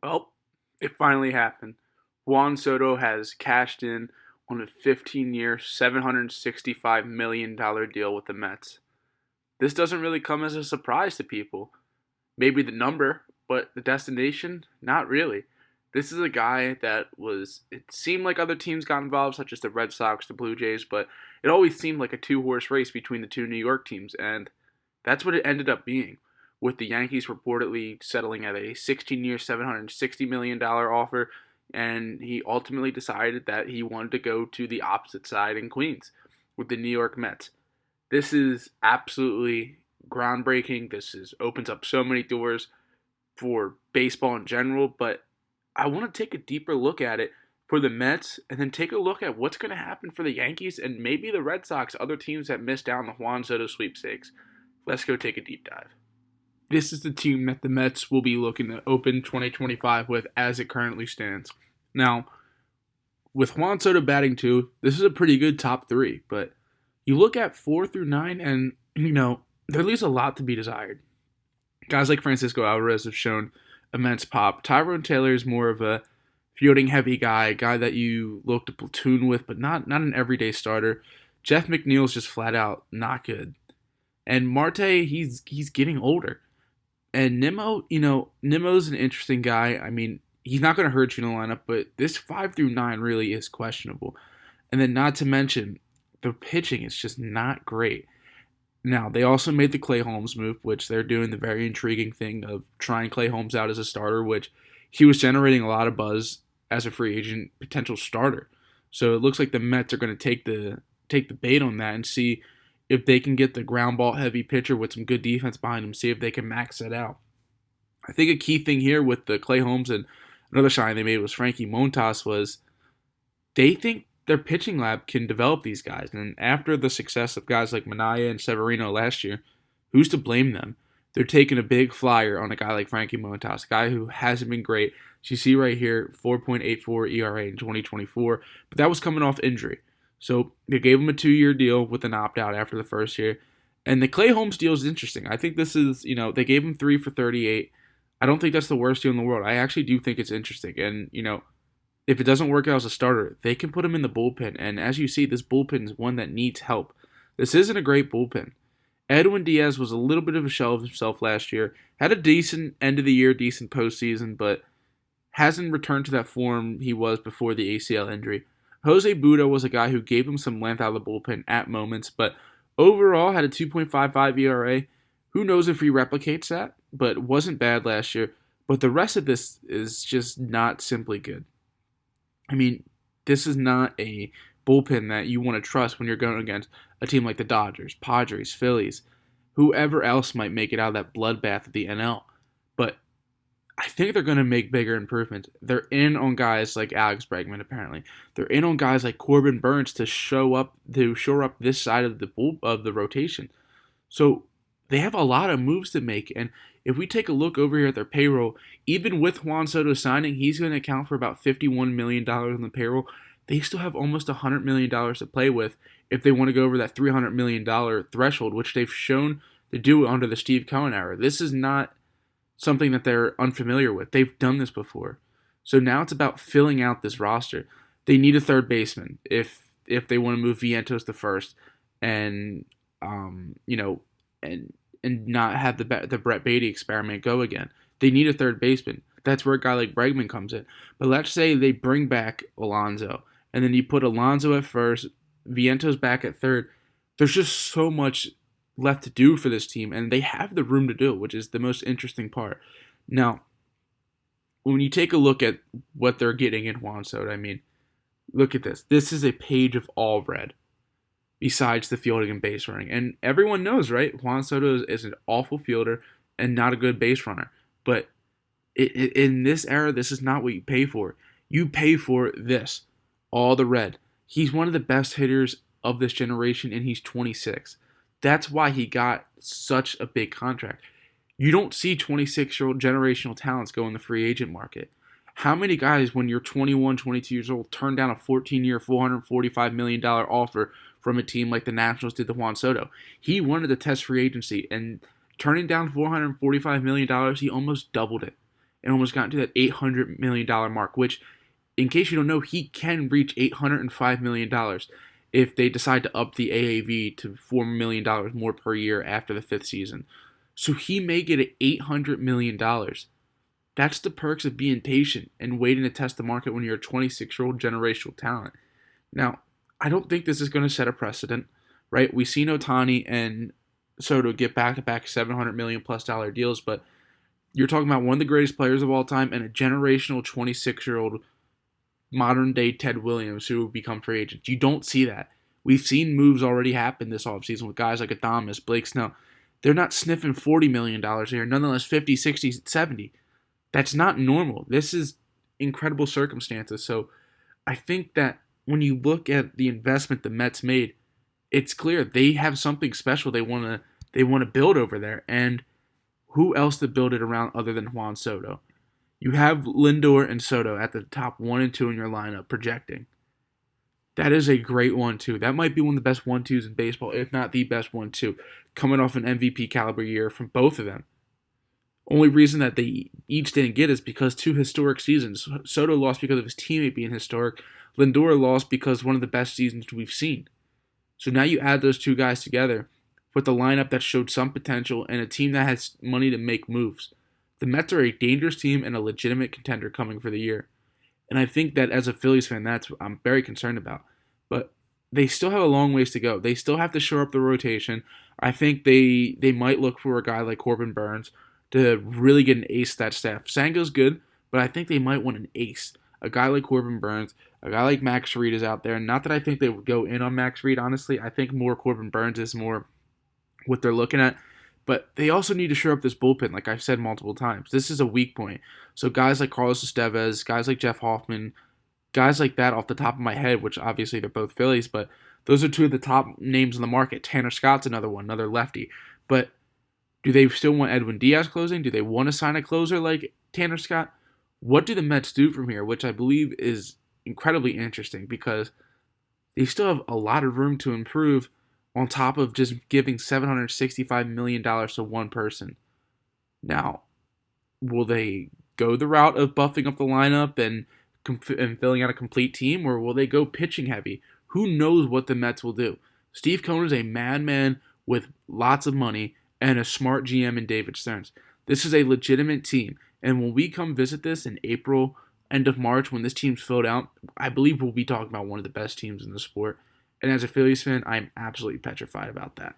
Well, it finally happened. Juan Soto has cashed in on a 15-year, $765 million deal with the Mets. This doesn't really come as a surprise to people. Maybe the number, but the destination, not really. This is a guy that it seemed like other teams got involved, such as the Red Sox, the Blue Jays, but it always seemed like a two-horse race between the two New York teams, and that's what it ended up being, with the Yankees reportedly settling at a 16-year, $760 million offer, and he ultimately decided that he wanted to go to the opposite side in Queens with the New York Mets. This is absolutely groundbreaking. Opens up so many doors for baseball in general, but I want to take a deeper look at it for the Mets and then take a look at what's going to happen for the Yankees and maybe the Red Sox, other teams that missed out on the Juan Soto sweepstakes. Let's go take a deep dive. This is the team that the Mets will be looking to open 2025 with as it currently stands. Now, with Juan Soto batting two, this is a pretty good top three, but you look at 4 through 9 and, there leaves a lot to be desired. Guys like Francisco Alvarez have shown immense pop. Tyrone Taylor is more of a fielding heavy guy, a guy that you look to platoon with, but not an everyday starter. Jeff McNeil's just flat out not good. And Marte, he's getting older. And Nimmo's an interesting guy. I mean, he's not going to hurt you in the lineup, but this 5 through 9 really is questionable. And then not to mention, the pitching is just not great. Now, they also made the Clay Holmes move, which they're doing the very intriguing thing of trying Clay Holmes out as a starter, which he was generating a lot of buzz as a free agent potential starter. So it looks like the Mets are going to take the bait on that and see if they can get the ground ball heavy pitcher with some good defense behind him, see if they can max that out. I think a key thing here with the Clay Holmes and another signing they made was Frankie Montas was they think their pitching lab can develop these guys. And after the success of guys like Minaya and Severino last year, who's to blame them? They're taking a big flyer on a guy like Frankie Montas, a guy who hasn't been great. As you see right here, 4.84 ERA in 2024, but that was coming off injury. So they gave him a 2-year deal with an opt-out after the first year. And the Clay Holmes deal is interesting. I think this is, they gave him 3 for 38. I don't think that's the worst deal in the world. I actually do think it's interesting. And, if it doesn't work out as a starter, they can put him in the bullpen. And as you see, this bullpen is one that needs help. This isn't a great bullpen. Edwin Diaz was a little bit of a shell of himself last year. Had a decent end of the year, decent postseason, but hasn't returned to that form he was before the ACL injury. Jose Budo was a guy who gave him some length out of the bullpen at moments, but overall had a 2.55 ERA. Who knows if he replicates that, but wasn't bad last year. But the rest of this is just not simply good. I mean, this is not a bullpen that you want to trust when you're going against a team like the Dodgers, Padres, Phillies, whoever else might make it out of that bloodbath of the NL. But I think they're going to make bigger improvements. They're in on guys like Alex Bregman, apparently. They're in on guys like Corbin Burns to shore up this side of the rotation. So they have a lot of moves to make, and if we take a look over here at their payroll, even with Juan Soto signing, he's going to account for about $51 million on the payroll. They still have almost $100 million to play with if they want to go over that $300 million threshold, which they've shown to do under the Steve Cohen era. This is not something that they're unfamiliar with. They've done this before. So now it's about filling out this roster. They need a third baseman if they want to move Vientos to first and and not have the Brett Beatty experiment go again. They need a third baseman. That's where a guy like Bregman comes in. But let's say they bring back Alonso, and then you put Alonso at first, Vientos back at third. There's just so much left to do for this team, and they have the room to do it, which is the most interesting part. Now, when you take a look at what they're getting in Juan Soto, I mean, look at this. This is a page of all red, besides the fielding and base running. And everyone knows, right? Juan Soto is an awful fielder and not a good base runner. But in this era, this is not what you pay for. You pay for this, all the red. He's one of the best hitters of this generation, and he's 26. That's why he got such a big contract. You don't see 26-year-old generational talents go in the free agent market. How many guys, when you're 21, 22 years old, turn down a 14-year, $445 million offer from a team like the Nationals did to Juan Soto? He wanted to test free agency, and turning down $445 million, he almost doubled it and almost got to that $800 million mark, which, in case you don't know, he can reach $805 million if they decide to up the AAV to $4 million more per year after the fifth season. So he may get at $800 million. That's the perks of being patient and waiting to test the market when you're a 26-year-old generational talent. Now, I don't think this is going to set a precedent, right? We've seen Ohtani and Soto get back-to-back $700 million plus deals, but you're talking about one of the greatest players of all time and a generational 26-year-old modern-day Ted Williams who will become free agents. You don't see that. We've seen moves already happen this offseason with guys like Adames, Blake Snell. They're not sniffing $40 million here, nonetheless 50, 60, 70. That's not normal. This is incredible circumstances. So I think that when you look at the investment the Mets made, it's clear they have something special they want to build over there. And who else to build it around other than Juan Soto? You have Lindor and Soto at the top 1 and 2 in your lineup projecting. That is a great 1-2. That might be one of the best 1-2s in baseball, if not the best 1-2, coming off an MVP caliber year from both of them. Only reason that they each didn't get is because 2 historic seasons. Soto lost because of his teammate being historic. Lindor lost because one of the best seasons we've seen. So now you add those 2 guys together with a lineup that showed some potential and a team that has money to make moves. The Mets are a dangerous team and a legitimate contender coming for the year. And I think that as a Phillies fan, that's what I'm very concerned about. But they still have a long ways to go. They still have to shore up the rotation. I think they might look for a guy like Corbin Burnes to really get an ace to that staff. Sango's good, but I think they might want an ace. A guy like Corbin Burnes, a guy like Max Fried is out there. Not that I think they would go in on Max Fried, honestly. I think more Corbin Burnes is more what they're looking at. But they also need to shore up this bullpen, like I've said multiple times. This is a weak point. So guys like Carlos Estevez, guys like Jeff Hoffman, guys like that off the top of my head, which obviously they're both Phillies, but those are 2 of the top names in the market. Tanner Scott's another one, another lefty. But do they still want Edwin Diaz closing? Do they want to sign a closer like Tanner Scott? What do the Mets do from here? Which I believe is incredibly interesting because they still have a lot of room to improve on top of just giving $765 million to one person. Now, will they go the route of buffing up the lineup and filling out a complete team, or will they go pitching heavy? Who knows what the Mets will do? Steve Cohen is a madman with lots of money and a smart GM in David Stearns. This is a legitimate team, and when we come visit this in April, end of March, when this team's filled out, I believe we'll be talking about one of the best teams in the sport. And as a Phillies fan, I'm absolutely petrified about that.